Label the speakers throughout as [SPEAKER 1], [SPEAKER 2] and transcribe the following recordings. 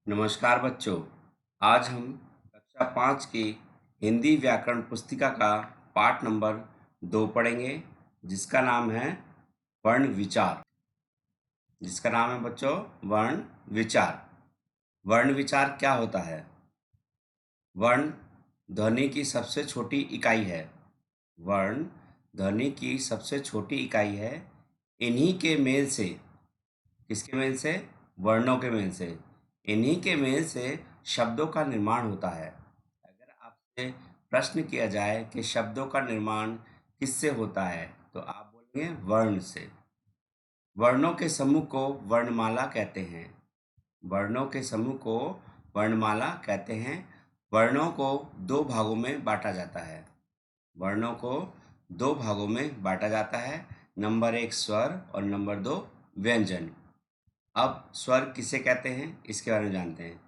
[SPEAKER 1] नमस्कार बच्चों। आज हम कक्षा 5 की हिंदी व्याकरण पुस्तिका का पाठ नंबर 2 पढ़ेंगे, जिसका नाम है वर्ण विचार। जिसका नाम है बच्चों वर्ण विचार। वर्ण विचार क्या होता है? वर्ण ध्वनि की सबसे छोटी इकाई है। वर्ण ध्वनि की सबसे छोटी इकाई है। इन्हीं के मेल से, किसके मेल से? वर्णों के मेल से। इन्हीं के मेल से शब्दों का निर्माण होता है। अगर आपसे प्रश्न किया जाए कि शब्दों का निर्माण किससे होता है, तो आप बोलेंगे वर्ण से। वर्णों के समूह को वर्णमाला कहते हैं। वर्णों के समूह को वर्णमाला कहते हैं। वर्णों को दो भागों में बांटा जाता है। वर्णों को दो भागों में बांटा जाता है। नंबर 1 स्वर और नंबर 2 व्यंजन। अब स्वर किसे कहते हैं, इसके बारे में जानते हैं।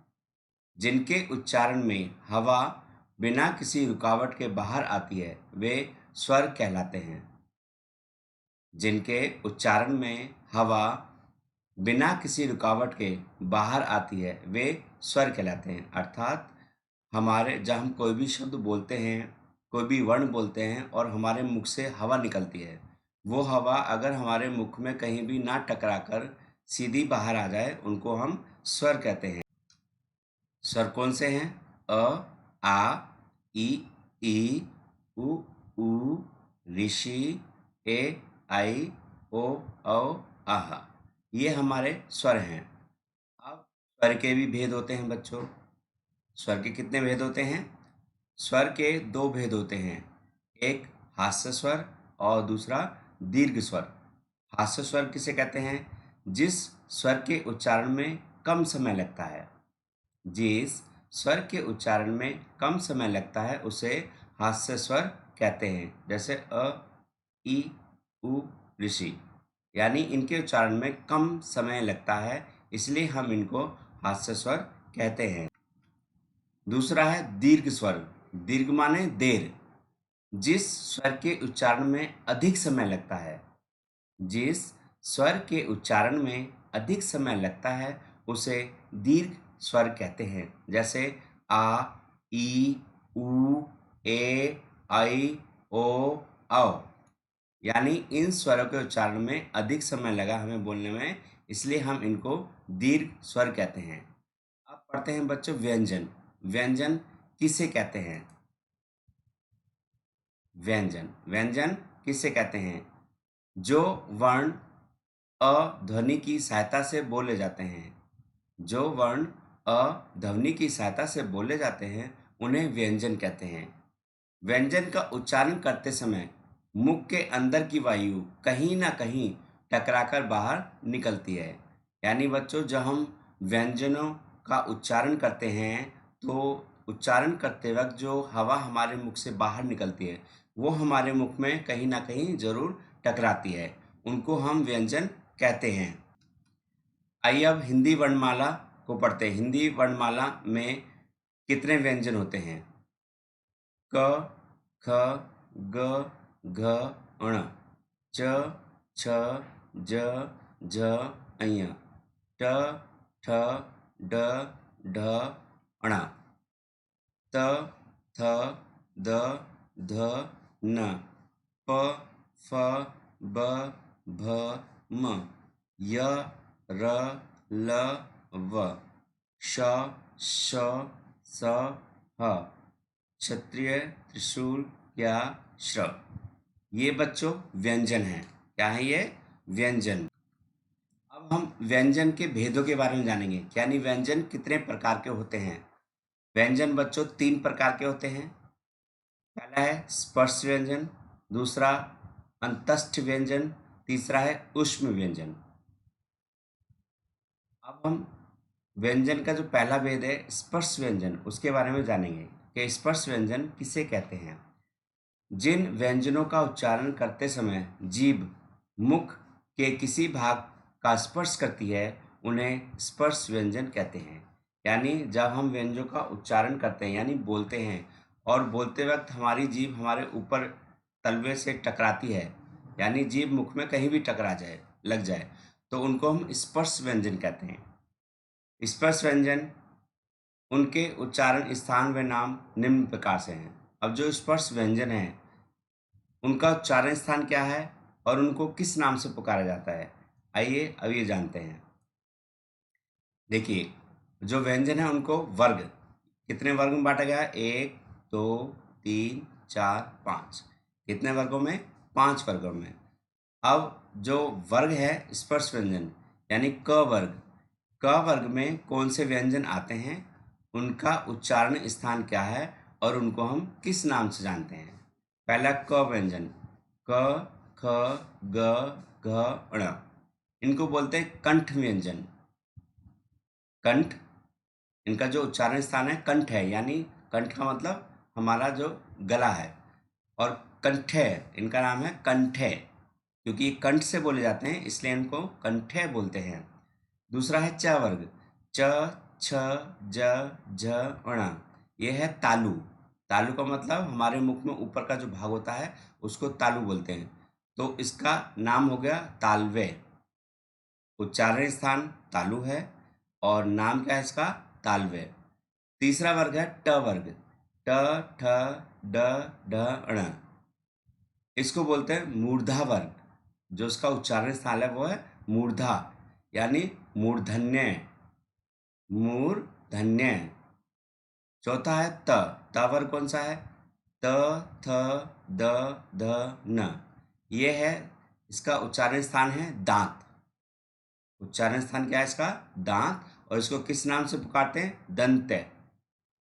[SPEAKER 1] जिनके उच्चारण में हवा बिना किसी रुकावट के बाहर आती है, वे स्वर कहलाते हैं। जिनके उच्चारण में हवा बिना किसी रुकावट के बाहर आती है, वे स्वर कहलाते हैं। अर्थात हमारे जब हम कोई भी शब्द बोलते हैं, कोई भी वर्ण बोलते हैं और हमारे मुख से हवा निकलती है, वो हवा अगर हमारे मुख में कहीं भी ना टकराकर सीधी बाहर आ जाए, उनको हम स्वर कहते हैं। स्वर कौन से हैं? अ, आ, ई, उ, ऋषि, ए, आई, ओ, औ, आह। ये हमारे स्वर हैं। अब स्वर के भी भेद होते हैं बच्चों। स्वर के कितने भेद होते हैं? स्वर के दो भेद होते हैं। एक हास्य स्वर और दूसरा दीर्घ स्वर। हास्य स्वर किसे कहते हैं? जिस स्वर के उच्चारण में कम समय लगता है। जिस स्वर के उच्चारण में कम समय लगता है उसे हास्य स्वर कहते हैं। जैसे अ, ई, उ, ऋषि। यानी इनके उच्चारण में कम समय लगता है, इसलिए हम इनको हास्य स्वर कहते हैं। दूसरा है दीर्घ स्वर। दीर्घ माने देर। जिस स्वर के उच्चारण में अधिक समय लगता है, जिस स्वर के उच्चारण में अधिक समय लगता है उसे दीर्घ स्वर कहते हैं। जैसे आ, ई, उ, ए, ऐ, ओ, औ। यानी इन स्वरों के उच्चारण में अधिक समय लगा हमें बोलने में, इसलिए हम इनको दीर्घ स्वर कहते हैं। अब पढ़ते हैं बच्चों व्यंजन। व्यंजन किसे कहते हैं? व्यंजन व्यंजन किसे कहते हैं? जो वर्ण अ ध्वनि की सहायता से बोले जाते हैं। जो वर्ण अ ध्वनि की सहायता से बोले जाते हैं उन्हें व्यंजन कहते हैं। व्यंजन का उच्चारण करते समय मुख के अंदर की वायु कहीं ना कहीं टकराकर बाहर निकलती है। यानी बच्चों, जब हम व्यंजनों का उच्चारण करते हैं तो उच्चारण करते वक्त जो हवा हमारे मुख से बाहर निकलती है वो हमारे मुख में कहीं ना कहीं जरूर टकराती है। उनको हम व्यंजन कहते हैं। आइए अब हिंदी वर्णमाला को पढ़ते हैं। हिंदी वर्णमाला में कितने व्यंजन होते हैं? क, ख, ग, घ, ण, च, छ, ज, झ, ञ, ट, ठ, ड, ढ, ण, त, थ, द, ध, न, प, फ, ब, भ, म, य, र, ल, व, श, श, स, ह, क्षत्रिय, त्रिशूल या श्र। ये बच्चों व्यंजन हैं। क्या है ये? व्यंजन। अब हम व्यंजन के भेदों के बारे में जानेंगे। यानी व्यंजन कितने प्रकार के होते हैं। व्यंजन बच्चों 3 प्रकार के होते हैं। पहला है स्पर्श व्यंजन, दूसरा अंतस्थ व्यंजन, तीसरा है ऊष्म व्यंजन। अब हम व्यंजन का जो पहला भेद है स्पर्श व्यंजन, उसके बारे में जानेंगे कि स्पर्श व्यंजन किसे कहते हैं। जिन व्यंजनों का उच्चारण करते समय जीभ मुख के किसी भाग का स्पर्श करती है उन्हें स्पर्श व्यंजन कहते हैं। यानी जब हम व्यंजनों का उच्चारण करते हैं यानी बोलते हैं और बोलते वक्त हमारी जीभ हमारे ऊपर तलवे से टकराती है, यानी जीभ मुख में कहीं भी टकरा जाए, लग जाए, तो उनको हम स्पर्श व्यंजन कहते हैं। स्पर्श व्यंजन उनके उच्चारण, स्थान व नाम निम्न प्रकार से हैं। अब जो स्पर्श व्यंजन हैं उनका उच्चारण स्थान क्या है और उनको किस नाम से पुकारा जाता है, आइए अब ये जानते हैं। देखिए, जो व्यंजन है उनको वर्ग, कितने वर्ग में बांटा गया है, 1 2 3 4 5, कितने वर्गों में, 5 वर्गों में। अब जो वर्ग है स्पर्श व्यंजन यानी क वर्ग, क वर्ग में कौन से व्यंजन आते हैं, उनका उच्चारण स्थान क्या है और उनको हम किस नाम से जानते हैं। पहला क व्यंजन, क ख ग घ ण, इनको बोलते हैं कंठ व्यंजन। कंठ, इनका जो उच्चारण स्थान है कंठ है, यानी कंठ का मतलब हमारा जो गला है, और कंठे, इनका नाम है कंठे, क्योंकि ये कंठ से बोले जाते हैं इसलिए इनको कंठे बोलते हैं। दूसरा है च वर्ग, च छ ज झ ण, ये है तालु। तालु का मतलब हमारे मुख में ऊपर का जो भाग होता है उसको तालु बोलते हैं, तो इसका नाम हो गया तालवे। उच्चारण स्थान तालु है और नाम क्या है इसका, तालवे। तीसरा वर्ग है ट वर्ग, ट ठ ड ढ ण, इसको बोलते हैं मूर्धा वर्ग। जो इसका उच्चारण स्थान है वो है मूर्धा, यानी मूर्धन्य, मूर्धन्य। चौथा है त, त वर्ग कौन सा है, त थ द ध न, ये है, इसका उच्चारण स्थान है दांत। उच्चारण स्थान क्या है इसका, दांत, और इसको किस नाम से पुकारते हैं, दंते,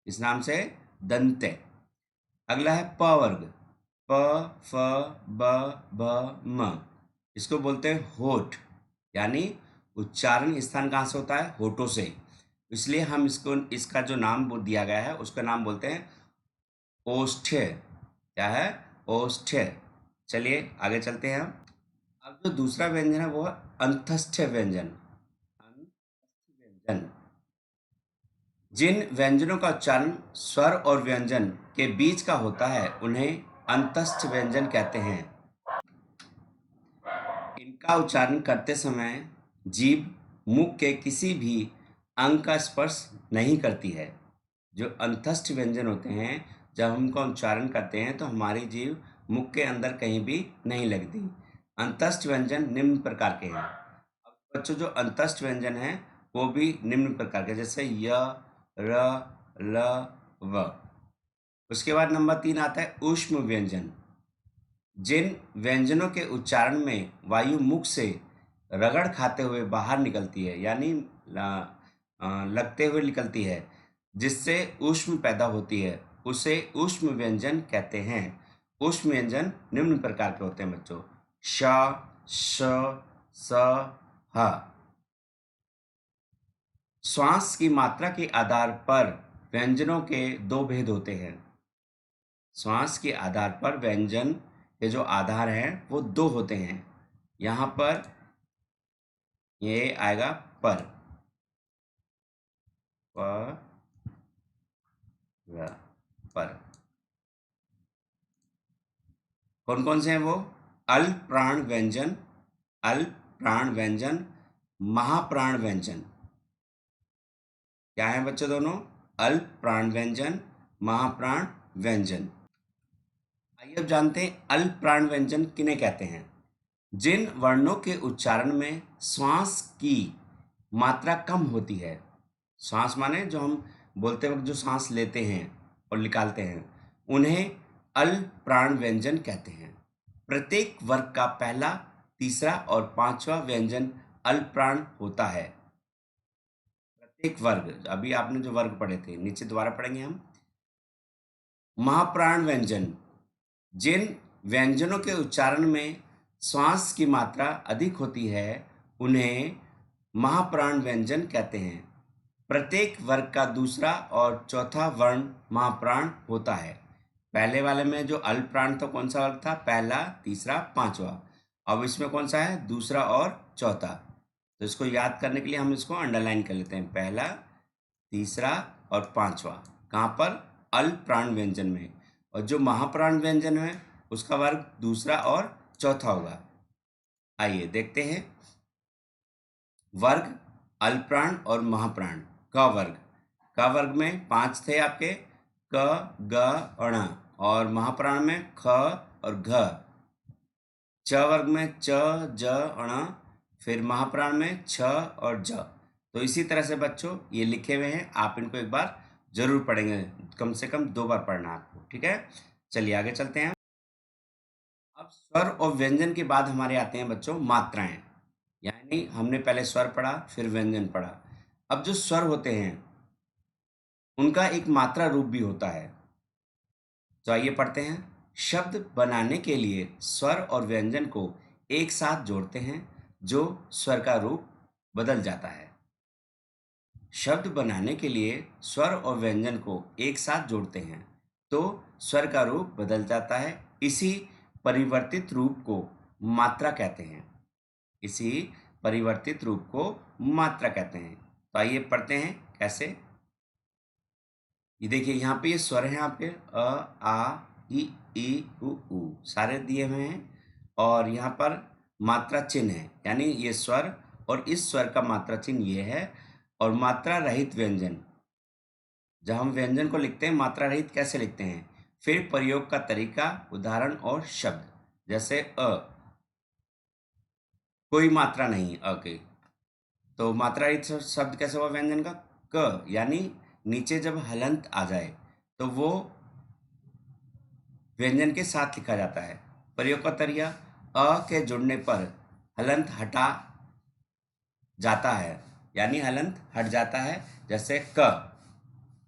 [SPEAKER 1] इस नाम से दंते। अगला है प वर्ग, प फ ब भ म, इसको बोलते हैं होठ, यानी उच्चारण स्थान कहाँ से होता है, होठों से, इसलिए हम इसको, इसका जो नाम दिया गया है उसका नाम बोलते हैं ओष्ठ्य। क्या है, ओष्ठ्य। चलिए आगे चलते हैं हम। अब जो दूसरा व्यंजन है वो है अंतस्थ व्यंजन। अंतस्थ व्यंजन, जिन व्यंजनों का उच्चारण स्वर और व्यंजन के बीच का होता है उन्हें अंतस्थ व्यंजन कहते हैं। इनका उच्चारण करते समय जीभ मुख के किसी भी अंग का स्पर्श नहीं करती है। जो अंतस्थ व्यंजन होते हैं, जब हम उनका उच्चारण करते हैं तो हमारी जीभ मुख के अंदर कहीं भी नहीं लगती। अंतस्थ व्यंजन निम्न प्रकार के हैं। अब बच्चों जो अंतस्थ व्यंजन हैं वो भी निम्न प्रकार के, जैसे य र ल व। उसके बाद नंबर 3 आता है ऊष्म व्यंजन। जिन व्यंजनों के उच्चारण में वायु मुख से रगड़ खाते हुए बाहर निकलती है, यानी लगते हुए निकलती है, जिससे ऊष्म पैदा होती है, उसे ऊष्म व्यंजन कहते हैं। ऊष्म व्यंजन निम्न प्रकार के होते हैं बच्चों, श श स ह। श्वास की मात्रा के आधार पर व्यंजनों के दो भेद होते हैं। श्वास के आधार पर व्यंजन के जो आधार हैं वो दो होते हैं। यहाँ पर ये आएगा पर, पर कौन कौन से हैं वो, अल्प प्राण व्यंजन, अल्प प्राण व्यंजन, महाप्राण व्यंजन। क्या है बच्चों दोनों, अल्प प्राण व्यंजन, महाप्राण व्यंजन। आइए अब जानते हैं अल्प प्राण व्यंजन किन्हें कहते हैं। जिन वर्णों के उच्चारण में श्वास की मात्रा कम होती है, श्वास माने जो हम बोलते वक्त जो सांस लेते हैं और निकालते हैं, उन्हें अल्प प्राण व्यंजन कहते हैं। प्रत्येक वर्ग का पहला, तीसरा और पांचवा व्यंजन अल्प प्राण होता है। प्रत्येक वर्ग, अभी आपने जो वर्ग पढ़े थे नीचे दोबारा पढ़ेंगे हम। महाप्राण व्यंजन, जिन व्यंजनों के उच्चारण में श्वास की मात्रा अधिक होती है उन्हें महाप्राण व्यंजन कहते हैं। प्रत्येक वर्ग का दूसरा और चौथा वर्ण महाप्राण होता है। पहले वाले में जो अल्प प्राण तो कौन सा वर्ग था, पहला, तीसरा, पांचवा। अब इसमें कौन सा है, दूसरा और चौथा। तो इसको याद करने के लिए हम इसको अंडरलाइन कर लेते हैं, पहला, तीसरा और पांचवा। कहाँ पर, अल्प प्राण व्यंजन में। और जो महाप्राण व्यंजन है उसका वर्ग दूसरा और चौथा होगा। आइए देखते हैं वर्ग अल्पप्राण और महाप्राण। क वर्ग, क वर्ग में 5 थे आपके, क ग अण, और महाप्राण में ख और घ। च वर्ग में च ज अण, फिर महाप्राण में छ और ज। तो इसी तरह से बच्चों ये लिखे हुए हैं, आप इनको एक बार जरूर पढ़ेंगे, कम से कम 2 बार पढ़ना आपको, ठीक है। चलिए आगे चलते हैं। अब स्वर और व्यंजन के बाद हमारे आते हैं बच्चों मात्राएं, यानी हमने पहले स्वर पढ़ा फिर व्यंजन पढ़ा। अब जो स्वर होते हैं उनका एक मात्रा रूप भी होता है, तो आइए पढ़ते हैं। शब्द बनाने के लिए स्वर और व्यंजन को एक साथ जोड़ते हैं, जो स्वर का रूप बदल जाता है। शब्द बनाने के लिए स्वर और व्यंजन को एक साथ जोड़ते हैं तो स्वर का रूप बदल जाता है। इसी परिवर्तित रूप को मात्रा कहते हैं। इसी परिवर्तित रूप को मात्रा कहते हैं। तो आइए पढ़ते हैं कैसे। ये देखिए यहाँ पे ये स्वर हैं आपके अ आ ई उ सारे दिए हुए हैं, और यहाँ पर मात्रा चिन्ह है, यानी ये स्वर और इस स्वर का मात्रा चिन्ह ये है। और मात्रा रहित व्यंजन, जब हम व्यंजन को लिखते हैं मात्रा रहित कैसे लिखते हैं। फिर प्रयोग का तरीका, उदाहरण और शब्द, जैसे अ, कोई मात्रा नहीं अ के, तो मात्रा रहित शब्द कैसे हुआ व्यंजन का। क यानी नीचे जब हलंत आ जाए तो वो व्यंजन के साथ लिखा जाता है। प्रयोग का तरीका, अ के जुड़ने पर हलंत हटा जाता है, यानी हलंत हट जाता है। जैसे क,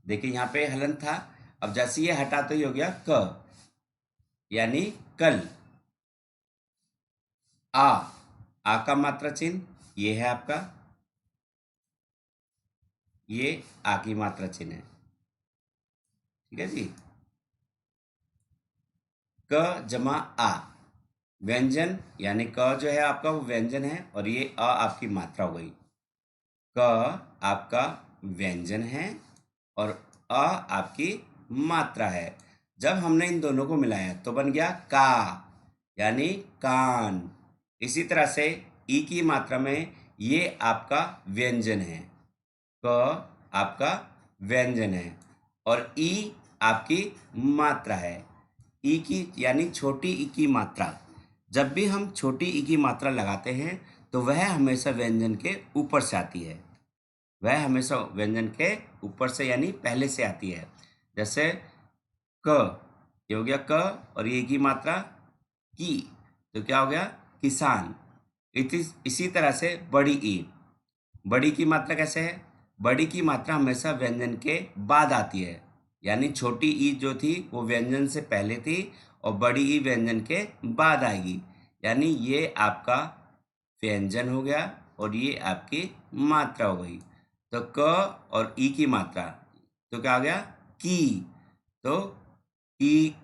[SPEAKER 1] देखिए यहाँ पे हलंत था, अब जैसे ये हटा तो ये हो गया क, यानी कल। आ का मात्रा चिन्ह ये है आपका, ये आ की मात्रा चिन्ह है, ठीक है जी। क जमा आ व्यंजन, यानी क जो है आपका वो व्यंजन है और ये अ आपकी मात्रा हो गई। क आपका व्यंजन है और अ आपकी मात्रा है। जब हमने इन दोनों को मिलाया तो बन गया का, यानी कान। इसी तरह से ई की मात्रा में ये आपका व्यंजन है, क आपका व्यंजन है और ई आपकी मात्रा है। ई की यानी छोटी ई की मात्रा, जब भी हम छोटी ई की मात्रा लगाते हैं तो वह हमेशा व्यंजन के ऊपर से आती है। वह हमेशा व्यंजन के ऊपर से यानी पहले से आती है। जैसे क, ये हो गया क और ये की मात्रा की, तो क्या हो गया किसान। इसी तरह से बड़ी ई, बड़ी की मात्रा कैसे है। बड़ी की मात्रा हमेशा व्यंजन के बाद आती है, यानी छोटी ई जो थी वो व्यंजन से पहले थी और बड़ी ई व्यंजन के बाद आएगी, यानी ये आपका व्यंजन हो गया और ये आपकी मात्रा हो गई। तो क और ई की मात्रा, तो क्या आ गया की। तो ई,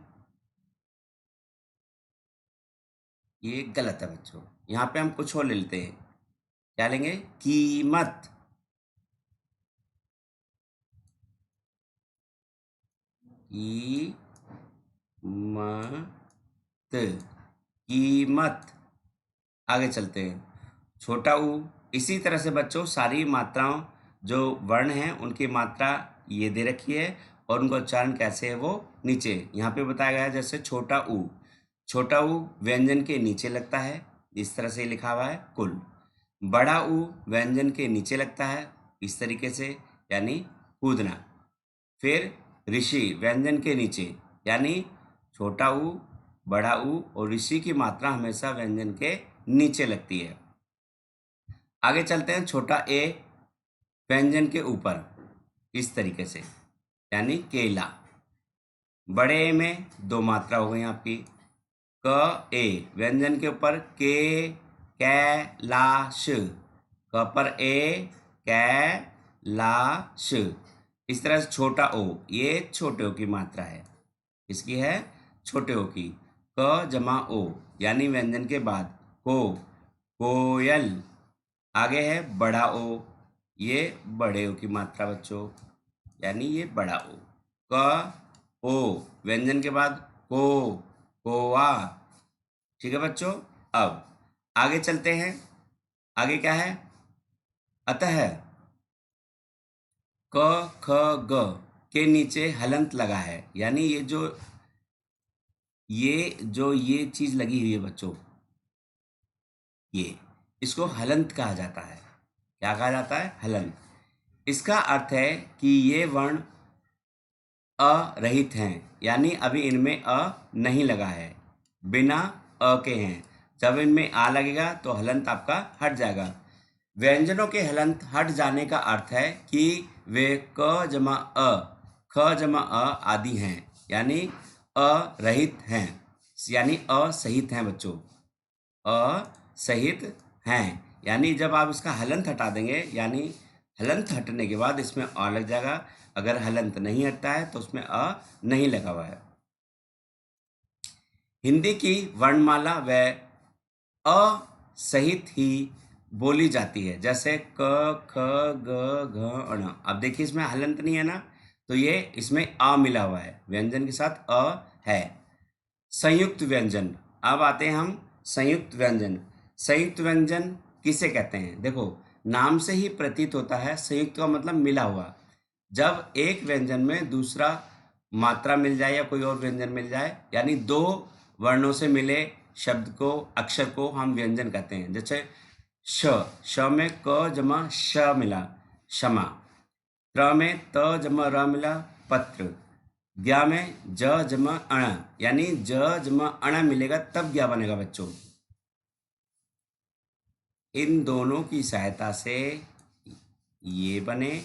[SPEAKER 1] ये गलत है बच्चों, यहाँ पे हम कुछ और ले लेते हैं। क्या लेंगे, कीमत। कीमत। आगे चलते हैं। छोटा ऊ, इसी तरह से बच्चों सारी मात्राओं जो वर्ण हैं उनकी मात्रा ये दे रखी है और उनका उच्चारण कैसे है वो नीचे यहाँ पे बताया गया है। जैसे छोटा ऊ, छोटा ऊ व्यंजन के नीचे लगता है, इस तरह से लिखा हुआ है कुल। बड़ा ऊ व्यंजन के नीचे लगता है इस तरीके से, यानी कूदना। फिर ऋषि व्यंजन के नीचे, यानी छोटा ऊ, बड़ा ऊ और ऋषि की मात्रा हमेशा व्यंजन के नीचे लगती है। आगे चलते हैं। छोटा ए व्यंजन के ऊपर इस तरीके से, यानी केला। बड़े ए में 2 मात्रा हो गई आपकी। क ए व्यंजन के ऊपर के, कैलाश। क पर ए, कैलाश। इस तरह से छोटा ओ, ये छोटे ओ की मात्रा है, इसकी है छोटे ओ की। क जमा ओ यानी व्यंजन के बाद को, कोयल। आगे है बड़ा ओ, ये बड़े ओ की मात्रा बच्चों, यानी ये बड़ा ओ। क ओ व्यंजन के बाद को, कोवा। ठीक है बच्चों। अब आगे चलते हैं। आगे क्या है, अतः। क ख ग के नीचे हलंत लगा है, यानी ये चीज लगी हुई है बच्चों, ये इसको हलंत कहा जाता है। क्या कहा जाता है? हलंत। इसका अर्थ है कि ये वर्ण अ रहित हैं, यानी अभी इनमें अ नहीं लगा है, बिना अ के हैं। जब इनमें आ लगेगा तो हलंत आपका हट जाएगा। व्यंजनों के हलंत हट जाने का अर्थ है कि वे क जमा अ, ख जमा अ आदि हैं, यानी अरहित हैं, यानी असहित हैं बच्चों, असहित हैं। यानी जब आप इसका हलंत हटा देंगे, यानी हलंत हटने के बाद इसमें अ लग जाएगा। अगर हलंत नहीं हटता है तो उसमें अ नहीं लगा हुआ है। हिंदी की वर्णमाला व अ सहित ही बोली जाती है, जैसे क ख ग घ ण। अब देखिए इसमें हलंत नहीं है ना, तो ये इसमें अ मिला हुआ है, व्यंजन के साथ अ है। संयुक्त व्यंजन। अब आते हैं हम संयुक्त व्यंजन। संयुक्त व्यंजन किसे कहते हैं? देखो, नाम से ही प्रतीत होता है, संयुक्त का मतलब मिला हुआ। जब एक व्यंजन में दूसरा मात्रा मिल जाए या कोई और व्यंजन मिल जाए, यानी दो वर्णों से मिले शब्द को, अक्षर को हम व्यंजन कहते हैं। जैसे श में क जमा श मिला, क्षमा। त्र में त जमा र मिला, पत्र। ज्ञा में ज जमा अण, यानी ज जमा अण मिलेगा तब ज्ञा बनेगा बच्चों। इन दोनों की सहायता से ये बने,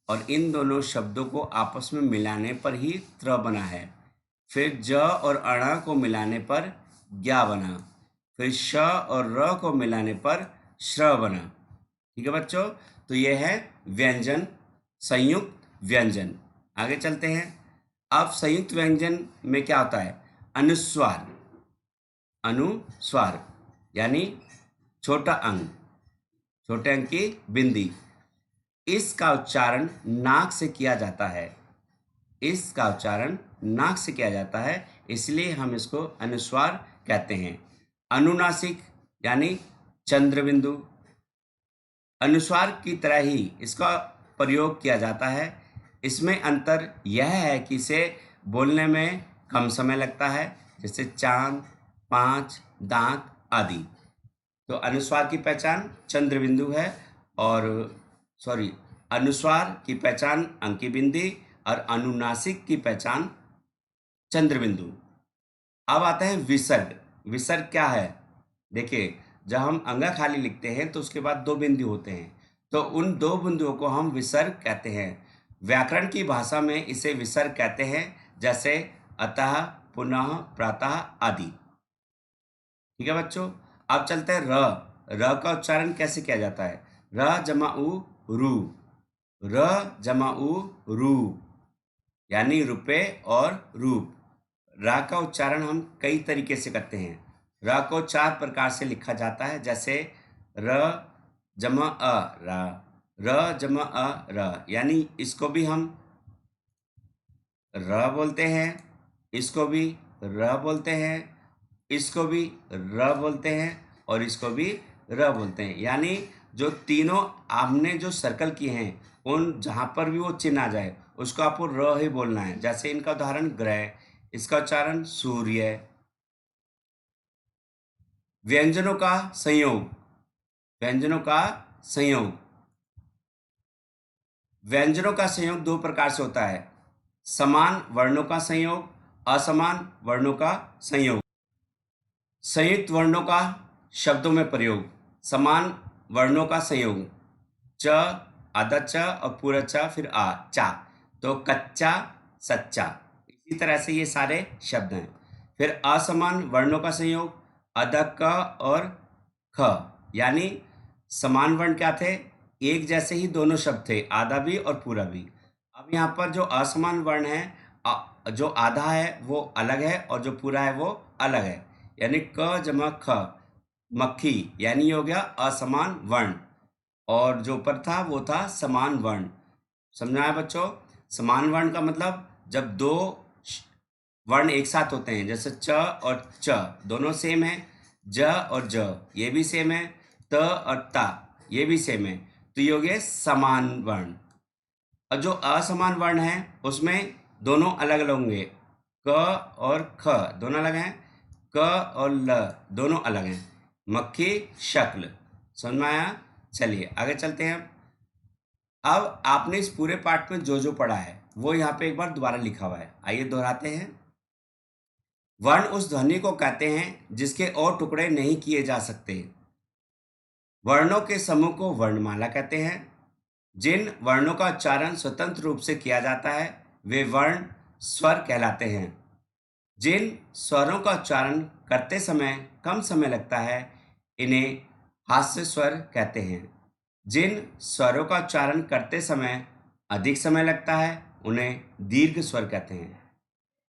[SPEAKER 1] और इन दोनों शब्दों को आपस में मिलाने पर ही त्र बना है। फिर ज और अण को मिलाने पर ज्ञा बना, फिर श और र को मिलाने पर श्र बना। ठीक है बच्चों, तो ये है व्यंजन, संयुक्त व्यंजन। आगे चलते हैं। अब संयुक्त व्यंजन में क्या होता है? अनुस्वार। अनुस्वार यानी छोटा अंग, छोटे अंग की बिंदी। इसका उच्चारण नाक से किया जाता है, इसका उच्चारण नाक से किया जाता है, इसलिए हम इसको अनुस्वार कहते हैं। अनुनासिक यानी चंद्रबिंदु। अनुस्वार की तरह ही इसका प्रयोग किया जाता है। इसमें अंतर यह है कि इसे बोलने में कम समय लगता है, जैसे चांद, पांच, दांत आदि। तो अनुस्वार की पहचान चंद्रबिंदु है, और अनुस्वार की पहचान अंकी बिंदी, और अनुनासिक की पहचान चंद्रबिंदु। अब आता है विसर्ग। विसर्ग क्या है? देखिए, जब हम अंगा खाली लिखते हैं तो उसके बाद दो बिंदु होते हैं, तो उन दो बिंदुओं को हम विसर्ग कहते हैं। व्याकरण की भाषा में इसे विसर्ग कहते हैं, जैसे अतः, पुनः, प्रातः आदि। ठीक है बच्चों, अब चलते हैं र का उच्चारण कैसे किया जाता है? र जमा उ रू, र जमा उ रू, यानी रुपए और रूप। रा का उच्चारण हम कई तरीके से करते हैं। र को चार प्रकार से लिखा जाता है, जैसे र जमा अ रा, र जमा अ र, यानी इसको भी हम र बोलते हैं, इसको भी र बोलते हैं, इसको भी र बोलते हैं, और इसको भी र बोलते हैं। यानी जो तीनों आपने जो सर्कल किए हैं, उन जहाँ पर भी वो चिन्ह आ जाए उसको आपको र ही बोलना है। जैसे इनका उदाहरण ग्रह, इसका उच्चारण सूर्य। व्यंजनों का संयोग। व्यंजनों का संयोग। व्यंजनों का संयोग दो प्रकार से होता है, समान वर्णों का संयोग, असमान वर्णों का संयोग। संयुक्त वर्णों का शब्दों में प्रयोग। समान वर्णों का संयोग, च, आधा च और पूरा च, फिर आ, चा। तो कच्चा, सच्चा, इसी तरह से ये सारे शब्द हैं। फिर असमान वर्णों का संयोग, अध, क और ख, यानी समान वर्ण क्या थे? एक जैसे ही दोनों शब्द थे, आधा भी और पूरा भी। अब यहाँ पर जो असमान वर्ण है, जो आधा है वो अलग है, और जो पूरा है वो अलग है, यानी क जमा ख, मक्खी, यानी ये हो गया असमान वर्ण, और जो ऊपर था वो था समान वर्ण। समझ आया बच्चों? समान वर्ण का मतलब जब दो वर्ण एक साथ होते हैं, जैसे च और च दोनों सेम है, ज और ज ये भी सेम है, त और ता ये भी सेम है, तो ये हो गए समान वर्ण। और जो असमान वर्ण है उसमें दोनों अलग अलग होंगे, क और ख दोनों अलग हैं, क और ल दोनों अलग हैं। मक्खी शक्ल, समझ में आया? चलिए आगे चलते हैं। अब आपने इस पूरे पाठ में जो जो पढ़ा है वो यहाँ पे एक बार दोबारा लिखा हुआ है, आइए दोहराते हैं। वर्ण उस ध्वनि को कहते हैं जिसके और टुकड़े नहीं किए जा सकते। वर्णों के समूह को वर्णमाला कहते हैं। जिन वर्णों का उच्चारण स्वतंत्र रूप से किया जाता है वे वर्ण स्वर कहलाते हैं। जिन स्वरों का उच्चारण करते समय कम समय लगता है इन्हें हास्य स्वर कहते हैं। जिन स्वरों का उच्चारण करते समय अधिक समय लगता है उन्हें दीर्घ स्वर कहते हैं।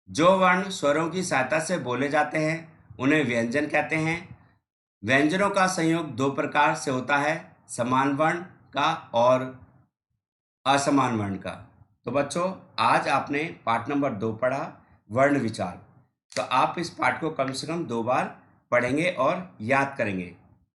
[SPEAKER 1] जो वर्ण स्वरों की सहायता से बोले जाते हैं उन्हें व्यंजन कहते हैं। व्यंजनों का संयोग दो प्रकार से होता है, समान वर्ण का और असमान वर्ण का। तो बच्चों आज आपने पाठ नंबर 2 पढ़ा, वर्ण विचार। तो आप इस पाठ को कम से कम 2 बार पढ़ेंगे और याद करेंगे।